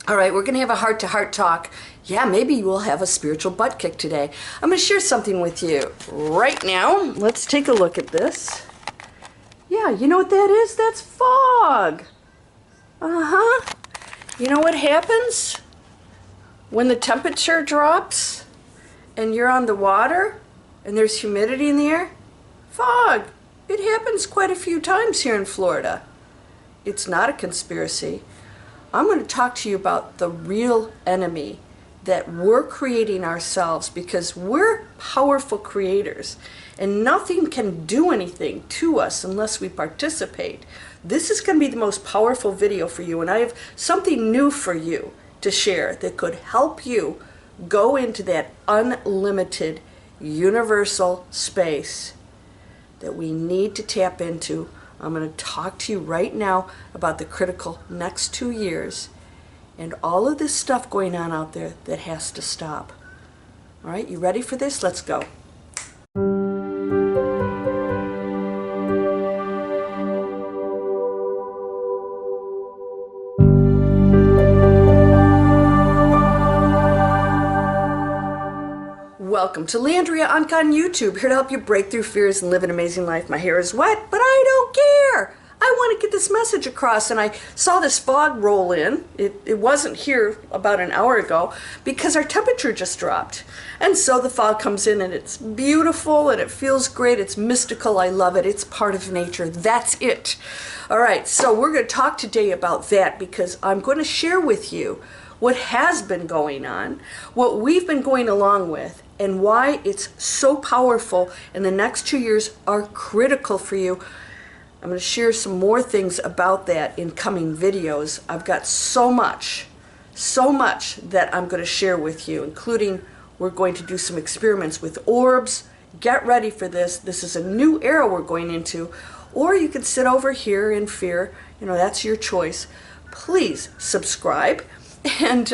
All right, we're going to have a heart-to-heart talk. Yeah, maybe we'll have a spiritual butt kick today. I'm going to share something with you right now. Let's take a look at this. Yeah, you know what that is? That's fog. Uh-huh. You know what happens when the temperature drops and you're on the water and there's humidity in the air? Fog. It happens quite a few times here in Florida. It's not a conspiracy. I'm going to talk to you about the real enemy that we're creating ourselves, because we're powerful creators and nothing can do anything to us unless we participate. This is going to be the most powerful video for you, and I have something new for you to share that could help you go into that unlimited universal space that we need to tap into. I'm going to talk to you right now about the critical next 2 years and all of this stuff going on out there that has to stop. All right, you ready for this? Let's go. Welcome to Landria, Onkka on YouTube, here to help you break through fears and live an amazing life. My hair is wet, but I don't care. I want to get this message across, and I saw this fog roll in. It wasn't here about an hour ago because our temperature just dropped. And so the fog comes in, and it's beautiful, and it feels great. It's mystical. I love it. It's part of nature. That's it. All right, so we're going to talk today about that because I'm going to share with you what has been going on, what we've been going along with, and why it's so powerful, and the next 2 years are critical for you. I'm going to share some more things about that in coming videos. I've got so much that I'm going to share with you, including we're going to do some experiments with orbs. Get ready for this. This is a new era we're going into. Or you can sit over here in fear. You know, that's your choice. Please subscribe and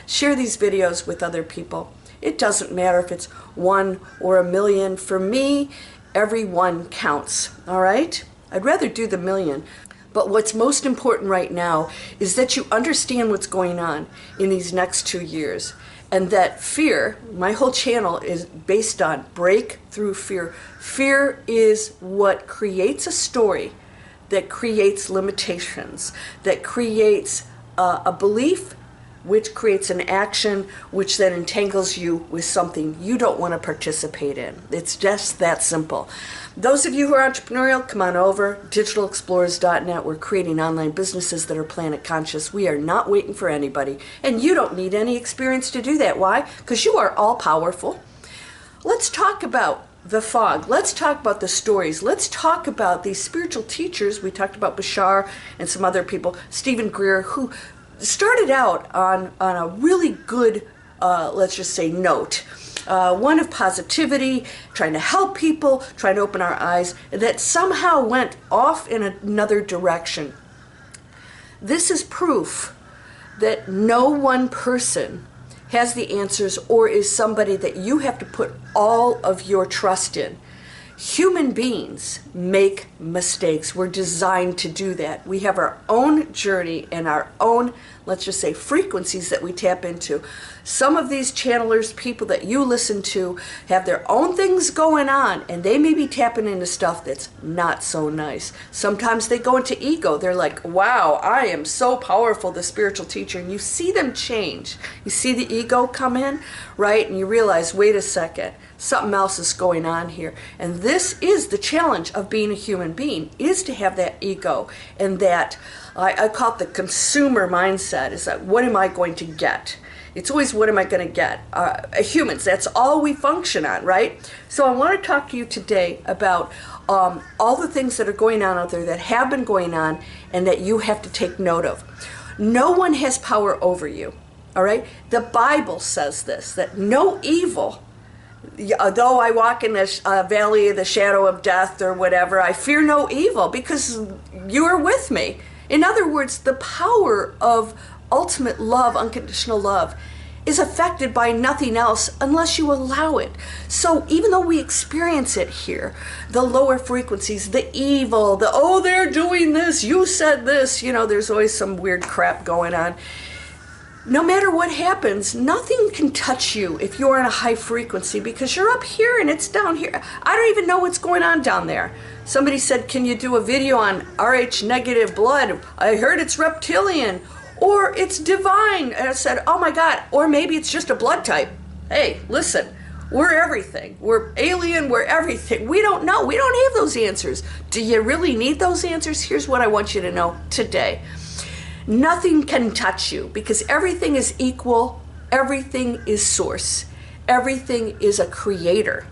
share these videos with other people. It doesn't matter if it's 1 or 1 million. For me, every one counts, all right? I'd rather do the 1 million. But what's most important right now is that you understand what's going on in these next 2 years. And that fear, my whole channel is based on breakthrough fear. Fear is what creates a story that creates limitations, that creates a belief, which creates an action, which then entangles you with something you don't want to participate in. It's just that simple. Those of you who are entrepreneurial, come on over, digitalexplorers.net. We're creating online businesses that are planet conscious. We are not waiting for anybody, and you don't need any experience to do that. Why? Because you are all powerful. Let's talk about the fog. Let's talk about the stories. Let's talk about these spiritual teachers. We talked about Bashar and some other people, Stephen Greer, who started out on a really good, let's just say, note. One of positivity, trying to help people, trying to open our eyes, that somehow went off in another direction. This is proof that no one person has the answers or is somebody that you have to put all of your trust in. Human beings make mistakes. We're designed to do that. We have our own journey and our own, let's just say, frequencies that we tap into. Some of these channelers, people that you listen to, have their own things going on, and they may be tapping into stuff that's not so nice. Sometimes they go into ego. They're like, wow, I am so powerful, the spiritual teacher. And you see them change. You see the ego come in, right? And you realize, wait a second, something else is going on here. And this is the challenge of being a human being, is to have that ego and that, I call it the consumer mindset, is that what am I going to get? It's always, what am I going to get? Humans, that's all we function on, right? So I want to talk to you today about all the things that are going on out there, that have been going on, and that you have to take note of. No one has power over you, all right? The Bible says this, that no evil, though I walk in the valley of the shadow of death or whatever, I fear no evil because you are with me. In other words, the power of ultimate love, unconditional love, is affected by nothing else unless you allow it. So even though we experience it here, the lower frequencies, the evil, the, oh, they're doing this, you said this, you know, there's always some weird crap going on. no matter what happens, nothing can touch you if you're in a high frequency, because you're up here and it's down here. I don't even know what's going on down there. Somebody said, can you do a video on Rh negative blood? I heard it's reptilian, or it's divine. And I said, oh my God, or maybe it's just a blood type. Hey, listen, we're everything. We're alien, we're everything. We don't know. We don't have those answers. Do you really need those answers? Here's what I want you to know today. Nothing can touch you, because everything is equal. Everything is source. Everything is a creator.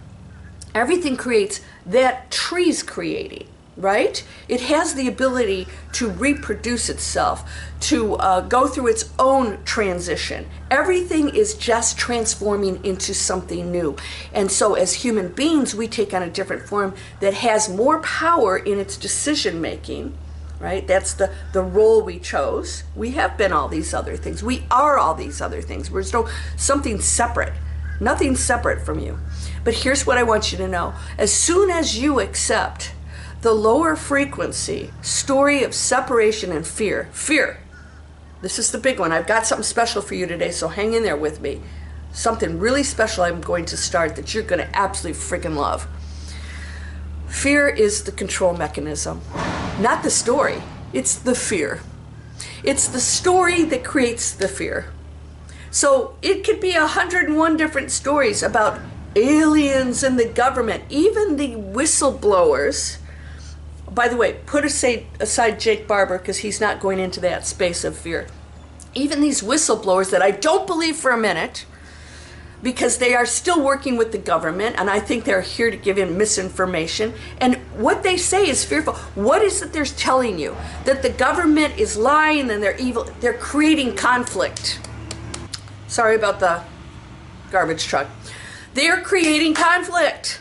Everything creates that tree's creating, right? It has the ability to reproduce itself, to go through its own transition. Everything is just transforming into something new. And so as human beings, we take on a different form that has more power in its decision making. Right? That's the role we chose. We have been all these other things. We are all these other things. There's no something separate, nothing separate from you. But here's what I want you to know. As soon as you accept the lower frequency story of separation and fear, this is the big one. I've got something special for you today, so hang in there with me. Something really special I'm going to start that you're going to absolutely freaking love. Fear is the control mechanism, not the story. It's the fear. It's the story that creates the fear. So it could be 101 different stories about aliens and the government, even the whistleblowers. By the way, put aside Jake Barber, because he's not going into that space of fear. Even these whistleblowers that I don't believe for a minute, because they are still working with the government, and I think they're here to give in misinformation. And what they say is fearful. What is it they're telling you? That the government is lying and they're evil. They're creating conflict. Sorry about the garbage truck. They're creating conflict.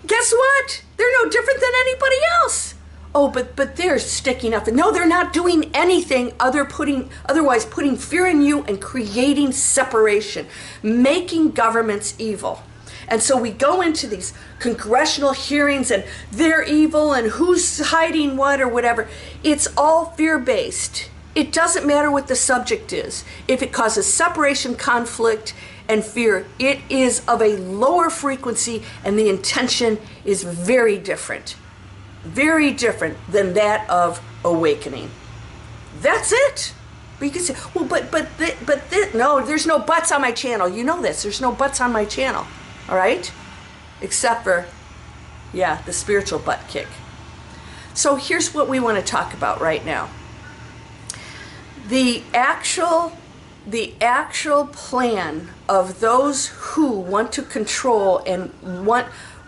Guess what? They're no different than anybody else. Oh, but they're sticking up. No, they're not doing anything otherwise putting fear in you and creating separation, making governments evil. And so we go into these congressional hearings and they're evil and who's hiding what or whatever. It's all fear-based. It doesn't matter what the subject is. If it causes separation, conflict, and fear, it is of a lower frequency, and the intention is very different. Very different than that of awakening. That's it. But you can say, well, no, there's no buts on my channel. You know this. There's no buts on my channel. All right? Except for, yeah, the spiritual butt kick. So here's what we want to talk about right now. The actual plan of those who want to control and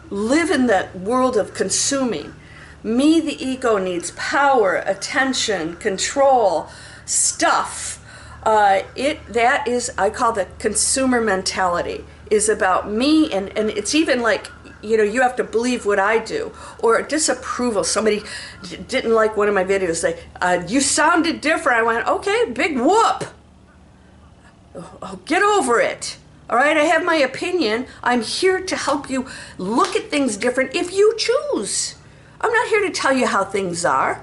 live in the world of consuming. Me, the ego, needs power, attention, control, stuff. That is, I call the consumer mentality, is about me, and it's even like, you have to believe what I do. Or disapproval. Somebody didn't like one of my videos. You sounded different. I went, okay, big whoop. Oh, get over it. All right, I have my opinion. I'm here to help you look at things different if you choose. I'm not here to tell you how things are.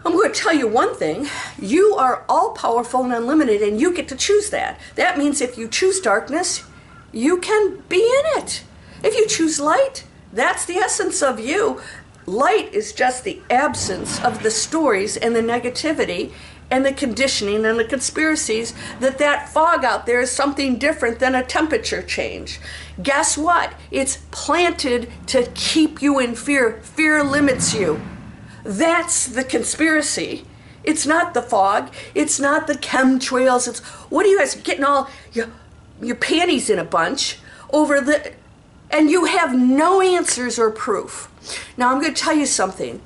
I'm going to tell you one thing. You are all powerful and unlimited, and you get to choose that. That means if you choose darkness, you can be in it. If you choose light, that's the essence of you. Light is just the absence of the stories and the negativity and the conditioning and the conspiracies that fog out there is something different than a temperature change. Guess what? It's planted to keep you in fear. Fear limits you. That's the conspiracy. It's not the fog. It's not the chemtrails. It's, what are you guys getting all your panties in a bunch over the, and you have no answers or proof. Now I'm going to tell you something.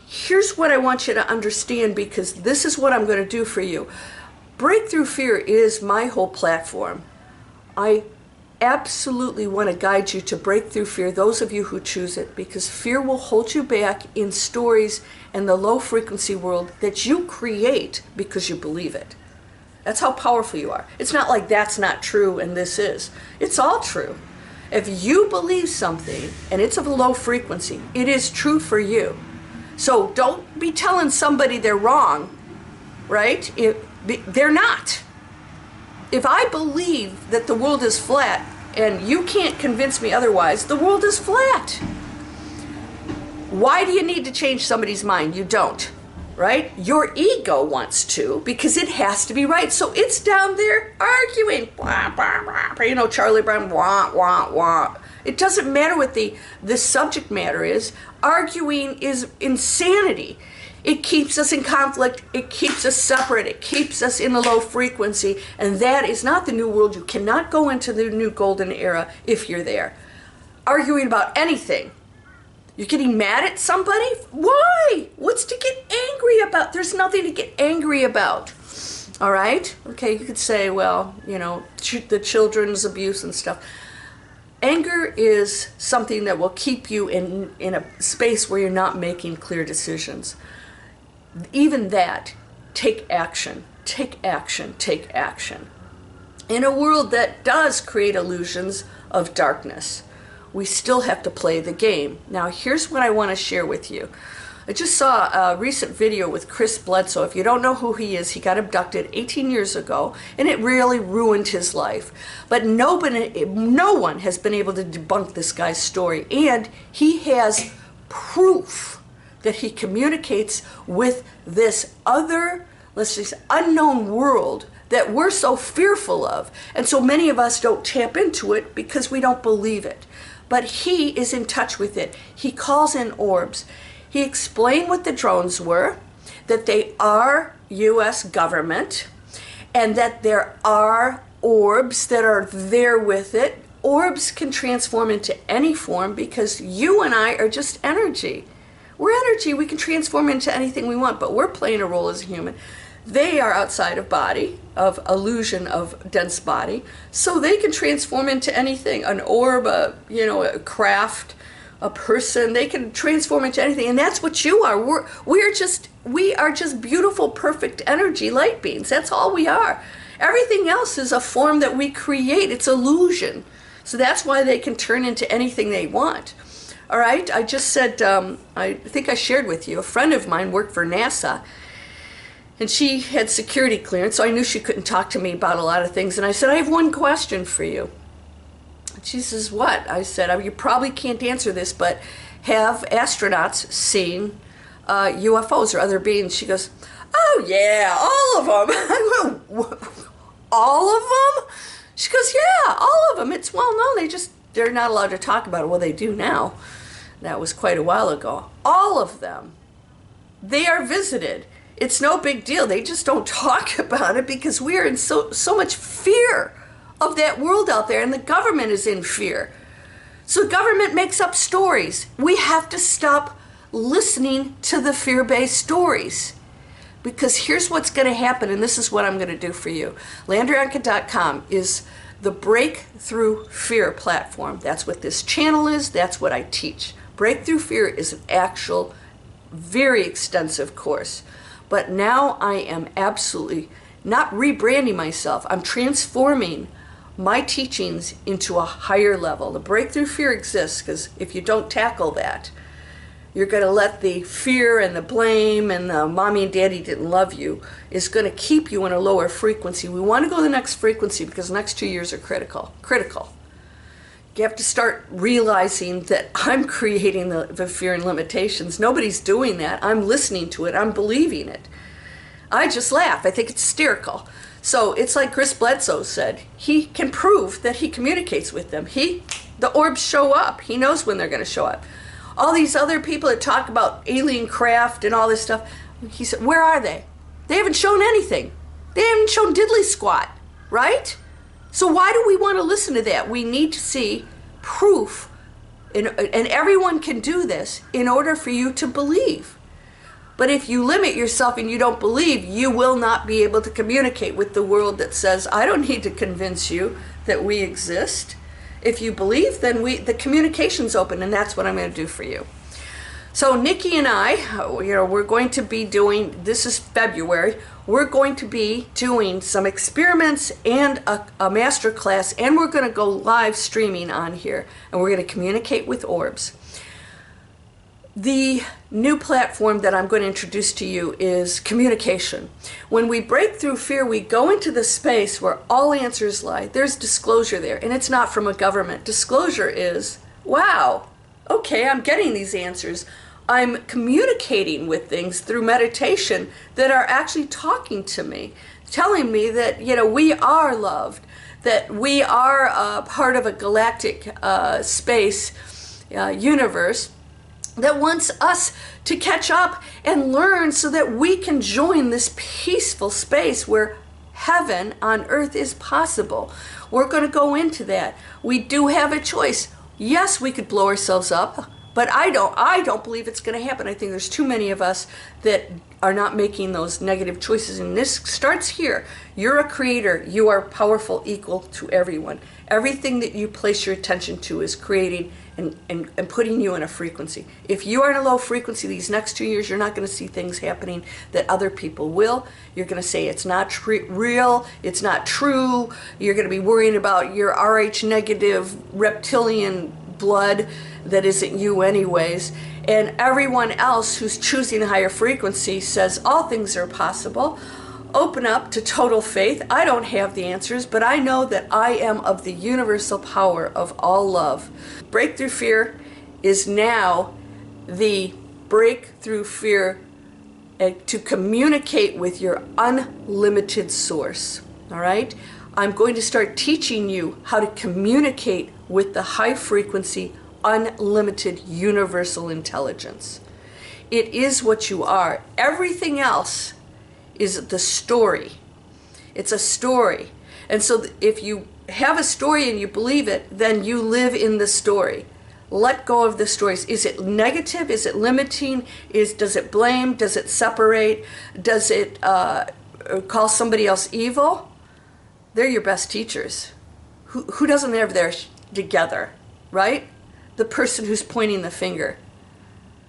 Here's what I want you to understand, because this is what I'm going to do for you. Breakthrough Fear is my whole platform. I absolutely want to guide you to break through fear, those of you who choose it, because fear will hold you back in stories and the low frequency world that you create because you believe it. That's how powerful you are. It's not like that's not true and this is. It's all true. If you believe something and it's of a low frequency, it is true for you. So don't be telling somebody they're wrong, right? They're not. If I believe that the world is flat and you can't convince me otherwise, the world is flat. Why do you need to change somebody's mind? You don't, right? Your ego wants to, because it has to be right. So it's down there arguing. Blah, blah, blah. You know, Charlie Brown, wah, wah, wah. It doesn't matter what the subject matter is. Arguing is insanity. It keeps us in conflict. It keeps us separate. It keeps us in a low frequency. And that is not the new world. You cannot go into the new golden era if you're there. Arguing about anything. You're getting mad at somebody? Why? What's to get angry about? There's nothing to get angry about. All right? Okay, you could say, well, you know, the children's abuse and stuff. Anger is something that will keep you in a space where you're not making clear decisions. Even that, take action, take action, take action. In a world that does create illusions of darkness, we still have to play the game. Now, here's what I want to share with you. I just saw a recent video with Bledsoe. If you don't know who he is, he got abducted 18 years ago, and it really ruined his life. But no one has been able to debunk this guy's story, and he has proof that he communicates with this other, let's just say, unknown world that we're so fearful of. And so many of us don't tap into it because we don't believe it. But he is in touch with it. He calls in orbs. He explained what the drones were, that they are U.S. government, and that there are orbs that are there with it. Orbs can transform into any form because you and I are just energy. We're energy. We can transform into anything we want, but we're playing a role as a human. They are outside of body, of illusion of dense body, so they can transform into anything. An orb, a craft, a person. They can transform into anything, and that's what you are. We are just beautiful, perfect energy, light beings. That's all we are. Everything else is a form that we create. It's illusion. So that's why they can turn into anything they want. All right, I just said, I think I shared with you, a friend of mine worked for NASA, and she had security clearance, so I knew she couldn't talk to me about a lot of things. And I said, I have one question for you. And she says, what? I said, you probably can't answer this, but have astronauts seen UFOs or other beings? She goes, oh yeah, all of them. I go, all of them? She goes, yeah, all of them. It's well known. They're not allowed to talk about it. Well, they do now. That was quite a while ago. All of them. They are visited. It's no big deal. They just don't talk about it because we are in so much fear of that world out there, and the government is in fear. So the government makes up stories. We have to stop listening to the fear-based stories. Because here's what's going to happen, and this is what I'm going to do for you. LandriaOnka.com is the Breakthrough Fear platform. That's what this channel is. That's what I teach. Breakthrough Fear is an actual, very extensive course. But now I am absolutely not rebranding myself. I'm transforming my teachings into a higher level. The Breakthrough Fear exists because if you don't tackle that, you're going to let the fear and the blame and the mommy and daddy didn't love you is going to keep you in a lower frequency. We want to go to the next frequency because the next 2 years are critical. You have to start realizing that I'm creating the fear and limitations. Nobody's doing that. I'm listening to it. I'm believing it. I just laugh. I think it's hysterical. So it's like Bledsoe said. He can prove that he communicates with them. The orbs show up. He knows when they're going to show up. All these other people that talk about alien craft and all this stuff, he said, where are they? They haven't shown anything. They haven't shown diddly squat, right? So why do we want to listen to that? We need to see proof, and everyone can do this in order for you to believe. But if you limit yourself and you don't believe, you will not be able to communicate with the world that says, I don't need to convince you that we exist. If you believe, then the communication's open, and that's what I'm going to do for you. So Nikki and I, we're going to be doing, this is February, we're going to be doing some experiments and a master class, and we're going to go live streaming on here, and we're going to communicate with orbs. The new platform that I'm going to introduce to you is communication. When we break through fear, we go into the space where all answers lie. There's disclosure there, and it's not from a government. Disclosure is, wow, okay, I'm getting these answers. I'm communicating with things through meditation that are actually talking to me, telling me that, we are loved, that we are part of a galactic space, universe, that wants us to catch up and learn so that we can join this peaceful space where heaven on earth is possible. We're going to go into that. We do have a choice. Yes, we could blow ourselves up, but I don't believe it's going to happen. I think there's too many of us that are not making those negative choices, and this starts here. You're a creator. You are powerful, equal to everyone. Everything that you place your attention to is creating and putting you in a frequency. If you are in a low frequency these next 2 years, you're not going to see things happening that other people will. You're going to say it's not real, it's not true. You're going to be worrying about your Rh negative reptilian blood that isn't you anyways. And everyone else who's choosing a higher frequency says all things are possible. Open up to total faith. I don't have the answers, but I know that I am of the universal power of all love. Breakthrough fear is now the breakthrough fear to communicate with your unlimited source. All right? I'm going to start teaching you how to communicate with the high frequency, unlimited universal intelligence. It is what you are. Everything else is the story. It's a story. And so if you have a story and you believe it, then you live in the story. Let go of the stories. Is it negative? Is it limiting? Does it blame? Does it separate? Does it call somebody else evil? They're your best teachers. Who doesn't have their together, right? The person who's pointing the finger.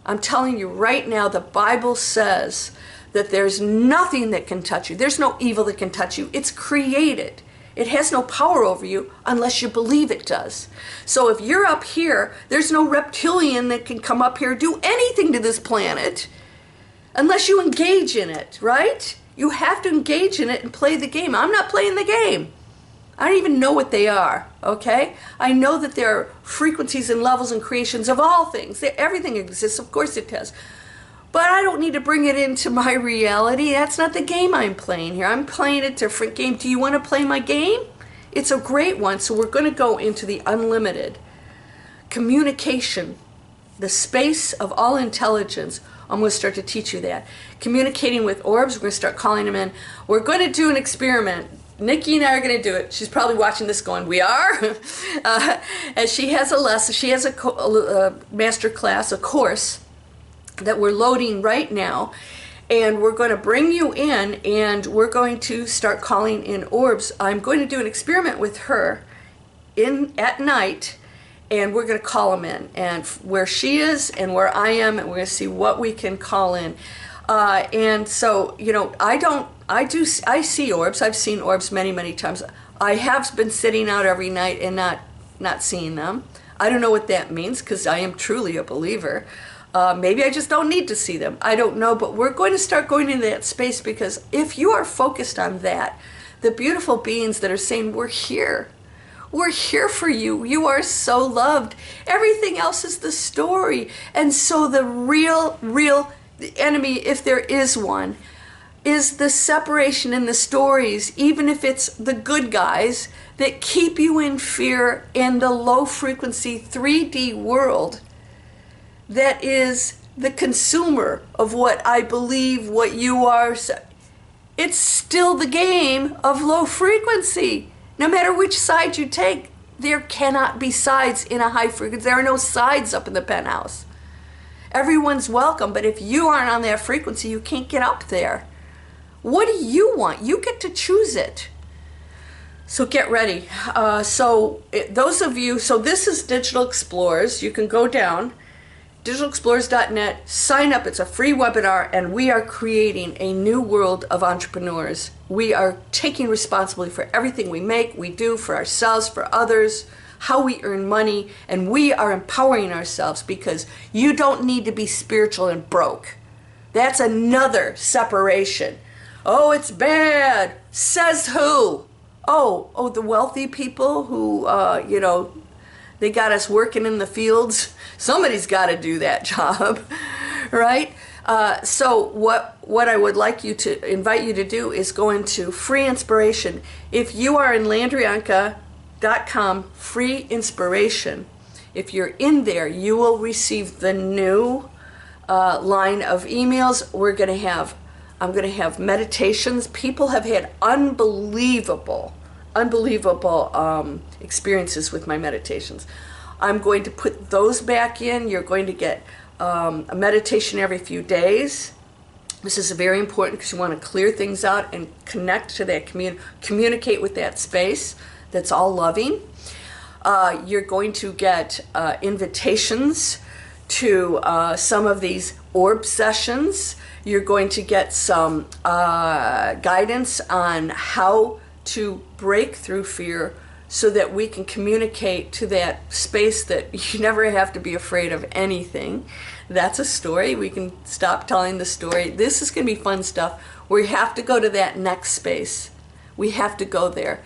I'm telling you right now, the Bible says that there's nothing that can touch you. There's no evil that can touch you. It's created. It has no power over you unless you believe it does. So if you're up here, there's no reptilian that can come up here and do anything to this planet unless you engage in it, right? You have to engage in it and play the game. I'm not playing the game. I don't even know what they are, okay? I know that there are frequencies and levels and creations of all things. Everything exists, of course it does. But I don't need to bring it into my reality. That's not the game I'm playing here. I'm playing a different game. Do you want to play my game? It's a great one. So we're going to go into the unlimited communication, the space of all intelligence. I'm going to start to teach you that. Communicating with orbs, we're going to start calling them in. We're going to do an experiment. Nikki and I are going to do it. She's probably watching this going, we are? And she has a lesson. She has a master class, a course that we're loading right now, and we're going to bring you in and we're going to start calling in orbs. I'm going to do an experiment with her at night, and we're going to call them in, and where she is and where I am, and we're going to see what we can call in. And so, I see orbs. I've seen orbs many times. I have been sitting out every night and not seeing them. I don't know what that means, because I am truly a believer. Maybe I just don't need to see them. I don't know, but we're going to start going into that space, because if you are focused on that, the beautiful beings that are saying, we're here for you. You are so loved. Everything else is the story. And so the real enemy, if there is one, is the separation in the stories, even if it's the good guys that keep you in fear in the low frequency 3D world. That is the consumer of what I believe, what you are. It's still the game of low frequency. No matter which side you take, there cannot be sides in a high frequency. There are no sides up in the penthouse. Everyone's welcome, but if you aren't on that frequency, you can't get up there. What do you want? You get to choose it. So get ready. Those of you, so this is Digital Explorers. You can go down, digitalexplorers.net, sign up. It's a free webinar, and we are creating a new world of entrepreneurs. We are taking responsibility for everything we make, we do, for ourselves, for others. how we earn money, and we are empowering ourselves, because you don't need to be spiritual and broke. That's another separation. Oh, it's bad. Says who? Oh, the wealthy people who, they got us working in the fields. Somebody's got to do that job, right? So what I would like you to invite you to do is go into free inspiration. If you are in landriaonka.com free inspiration, if you're in there, you will receive the new line of emails. I'm going to have meditations. People have had unbelievable experiences with my meditations. I'm going to put those back in. You're going to get a meditation every few days. This is very important because you want to clear things out and connect to that communicate with that space that's all loving. You're going to get invitations to some of these orb sessions. You're going to get some guidance on how to break through fear so that we can communicate to that space that you never have to be afraid of anything. That's a story. We can stop telling the story. This is going to be fun stuff. We have to go to that next space. We have to go there.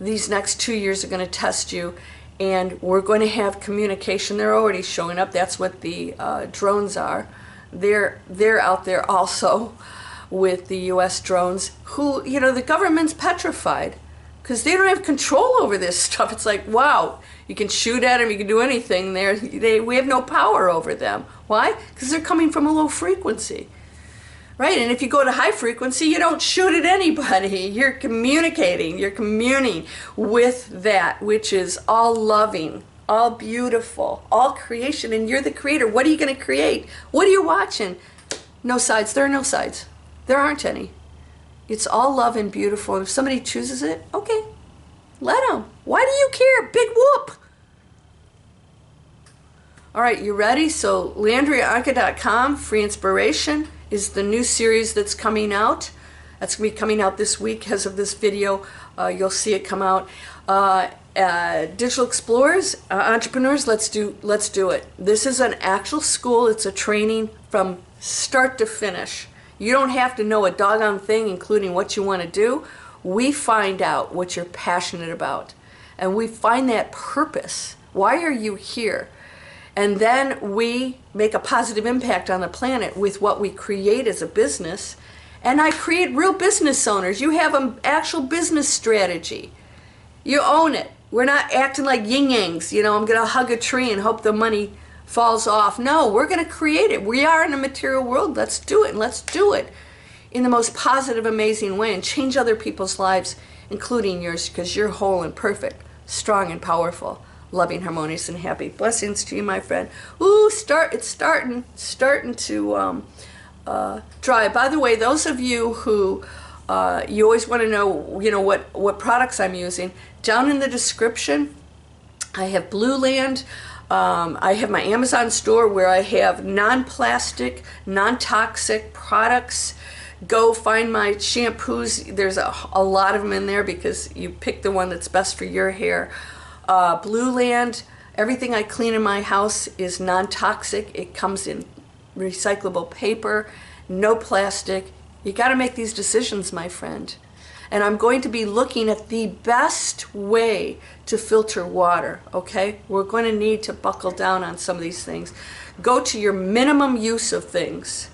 These next 2 years are going to test you, and we're going to have communication. They're already showing up. That's what the drones are. They're out there also with the U.S. drones, who, the government's petrified because they don't have control over this stuff. It's like, wow, you can shoot at them, you can do anything. We have no power over them. Why? Because they're coming from a low frequency, right? And if you go to high frequency, you don't shoot at anybody. You're communicating, you're communing with that which is all loving, all beautiful, all creation, and you're the creator. What are you going to create? What are you watching? No sides. There are no sides. There aren't any. It's all love and beautiful. If somebody chooses it, okay, let them. Why do you care? Big whoop. All right, you ready? So LandriaOnka.com, free inspiration, is the new series that's coming out. That's going to be coming out this week as of this video. You'll see it come out. Digital explorers, entrepreneurs, let's do it. This is an actual school. It's a training from start to finish. You don't have to know a doggone thing, including what you want to do. We find out what you're passionate about, and we find that purpose. Why are you here? And then we make a positive impact on the planet with what we create as a business. And I create real business owners. You have an actual business strategy. You own it. We're not acting like yin-yangs. I'm going to hug a tree and hope the money falls off. No, we're going to create it. We are in a material world. Let's do it. And let's do it in the most positive, amazing way and change other people's lives, including yours, because you're whole and perfect, strong and powerful, loving, harmonious, and happy. Blessings to you, my friend. Ooh, it's starting to dry. By the way, those of you who you always want to know, what products I'm using, down in the description, I have Blue Land. I have my Amazon store where I have non-plastic, non-toxic products. Go find my shampoos. There's a lot of them in there because you pick the one that's best for your hair. Blue Land, everything I clean in my house is non-toxic. It comes in recyclable paper, no plastic. You got to make these decisions, my friend. And I'm going to be looking at the best way to filter water, okay? We're going to need to buckle down on some of these things. Go to your minimum use of things.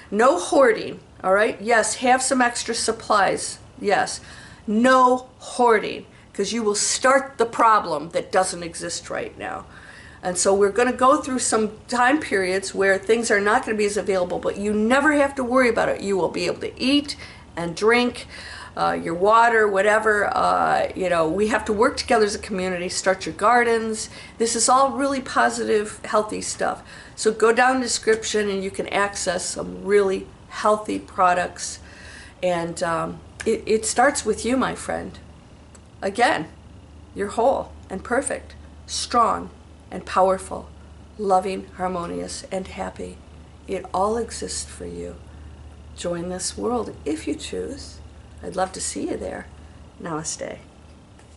No hoarding, all right? Yes, have some extra supplies, yes. No hoarding, because you will start the problem that doesn't exist right now. And so we're going to go through some time periods where things are not going to be as available, but you never have to worry about it. You will be able to eat and drink your water, whatever. We have to work together as a community, start your gardens. This is all really positive, healthy stuff. So go down the description and you can access some really healthy products. And it starts with you, my friend. Again, you're whole and perfect, strong and powerful, loving, harmonious, and happy. It all exists for you. Join this world if you choose. I'd love to see you there. Namaste.